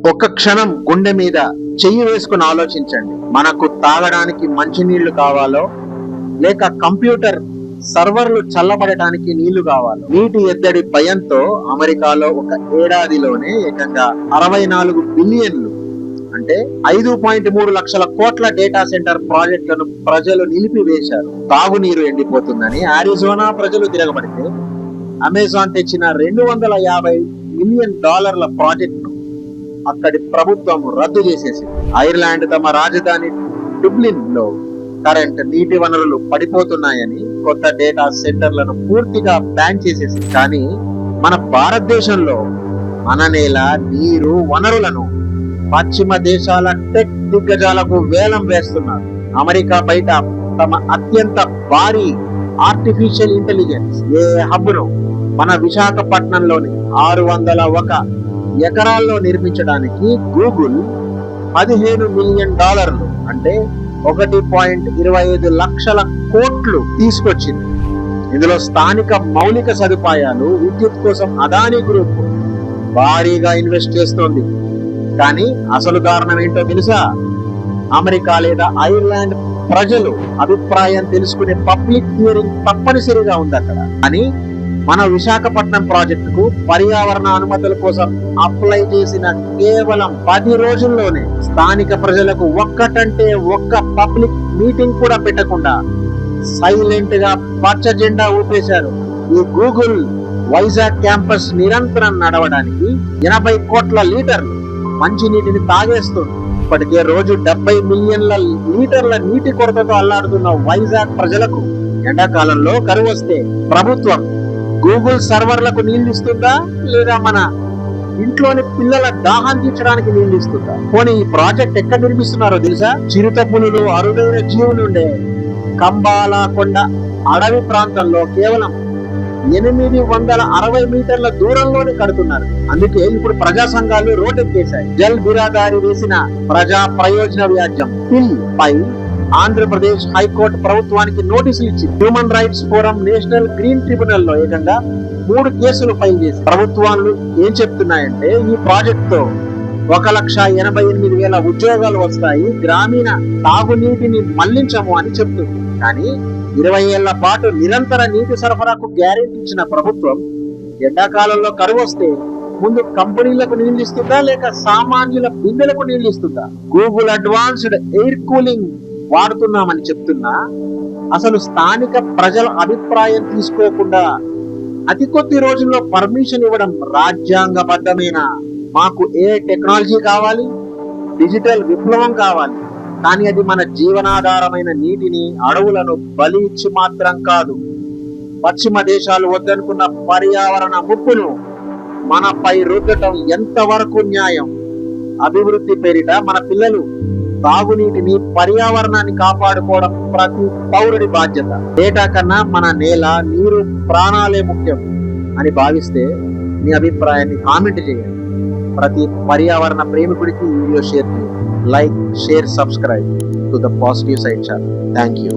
ఒక్క క్షణం గుండె మీద చెయ్యి వేసుకుని ఆలోచించండి. మనకు తాగడానికి మంచినీళ్లు కావాలో లేక కంప్యూటర్ సర్వర్లు చల్లబడటానికి నీళ్లు కావాలో. నీటి ఎద్దడి భయంతో అమెరికాలో ఒక ఏడాదిలోనే ఏకంగా 64 బిలియన్లు అంటే 5.3 లక్షల కోట్ల డేటా సెంటర్ ప్రాజెక్టులను ప్రజలు నిలిపివేశారు. తాగునీరు ఎండిపోతుందని అరిజోనా ప్రజలు తిరగబడితే అమెజాన్ తెచ్చిన $250 మిలియన్ ప్రాజెక్టును అక్కడి ప్రభుత్వం రద్దు చేసేసింది. ఐర్లాండ్ తమ రాజధాని డుబ్లిన్ లో కరెంట్, నీటి వనరులు పడిపోతున్నాయని కొత్త డేటా సెంటర్లను పూర్తిగా బ్యాన్ చేసేసింది. కానీ మన భారతదేశంలో మన నేల, నీరు, వనరులను పశ్చిమ దేశాల టెక్ దిగ్గజాలకు వేలం వేస్తున్నారు. అమెరికా బయట తమ అత్యంత భారీ ఆర్టిఫిషియల్ ఇంటెలిజెన్స్ హబ్ను మన విశాఖపట్నంలోని 601 ఎకరాల్లో నిర్మించడానికి గూగుల్ $15 మిలియన్ అంటే 1.25 లక్షల కోట్లు తీసుకొచ్చింది. ఇందులో స్థానిక మౌలిక సదుపాయాలు, విద్యుత్ కోసం అదానీ గ్రూప్ భారీగా ఇన్వెస్ట్ చేస్తోంది. కానీ అసలు కారణం ఏంటో తెలుసా? అమెరికా లేదా ఐర్లాండ్ ప్రజలు అభిప్రాయం తెలుసుకునే పబ్లిక్ హియరింగ్ తప్పనిసరిగా ఉంది అక్కడ. అని మన విశాఖపట్నం ప్రాజెక్టుకు పర్యావరణ అనుమతుల కోసం అప్లై చేసిన కేవలం 10 రోజుల్లోనే స్థానిక ప్రజలకు ఒక్కటంటే ఒక్క పబ్లిక్ మీటింగ్ కూడా పెట్టకుండా సైలెంట్ గా పచ్చ జెండా ఊపేశారు. ఈ గూగుల్ వైజాగ్ క్యాంపస్ నిరంతరం నడవడానికి 80 కోట్ల లీటర్లు మంచినీటిని తాగేస్తుంది. ఇప్పటికే రోజు 70 మిలియన్ల లీటర్ల నీటి కొరతతో అల్లాడుతున్న వైజాగ్ ప్రజలకు ఎండాకాలంలో కరువు వస్తే ప్రభుత్వం గూగుల్ సర్వర్లకు నీళ్లు ఇస్తుందా లేదా మన ఇంట్లోని పిల్లల దాహం తీర్చడానికి నీళ్లు ఇస్తుందా? పోనీ ఈ ప్రాజెక్ట్ ఎక్కడ నిర్మిస్తున్నారో తెలుసా? చిరుత పులులు, అరుదైన జీవులు ఉండే కంబాల కొండ అడవి ప్రాంతంలో కేవలం 860 మీటర్ల దూరంలోనే కడుతున్నారు. అందుకే ఇప్పుడు ప్రజా సంఘాలు రోడ్డెక్కేశాయి. జల్ బిరాదారి వేసిన ప్రజా ప్రయోజన వ్యాజ్యం బిల్ పై ఆంధ్రప్రదేశ్ హైకోర్టు ప్రభుత్వానికి నోటీసులు ఇచ్చింది. Human rights forum, national green tribunal లో ఏకంగా 3 కేసులు ఫైల్ చేసి ప్రభుత్వాలు ఏం చెప్తున్నాయంటే ఈ ప్రాజెక్ట్ తో 1,88,000 ఉద్యోగాలు వస్తాయి, గ్రామీణ తాగునీటిని మళ్లించము అని చెప్తుంది. కానీ 20 ఏళ్ల పాటు నిరంతర నీటి సరఫరాకు గ్యారెంటీ ఇచ్చిన ప్రభుత్వం ఎండాకాలంలో కరువు వస్తే ముందు కంపెనీలకు నీళ్లు ఇస్తుందా లేక సామాన్యుల బిందెలకు నీళ్లు ఇస్తుందా? గూగుల్ అడ్వాన్స్డ్ ఎయిర్ కూలింగ్ వాడుతున్నామని చెప్తున్నా అసలు స్థానిక ప్రజల అభిప్రాయం తీసుకోకుండా అతి కొద్ది రోజుల్లో పర్మిషన్ ఇవ్వడం రాజ్యాంగబద్ధమేనా? మాకు ఏ టెక్నాలజీ కావాలి, డిజిటల్ విప్లవం కావాలి, కానీ అది మన జీవనాధారమైన నీటిని, అడవులను బలి ఇచ్చి మాత్రం కాదు. పశ్చిమ దేశాలు వద్దనుకున్న పర్యావరణ ముప్పును మనపై రుద్దటం ఎంతవరకు న్యాయం? అభివృద్ధి పేరిట మన పిల్లలు తాగునీటిని, పర్యావరణాన్ని కాపాడుకోవడం ప్రతి పౌరుడి బాధ్యత. డేటా కన్నా మన నేల, నీరు, ప్రాణాలే ముఖ్యం అని భావిస్తే మీ అభిప్రాయాన్ని కామెంట్ చేయండి. ప్రతి పర్యావరణ ప్రేమికుడికి ఈ వీడియో షేర్ చేయండి. Like, share, subscribe to the Positive Side channel. Thank you.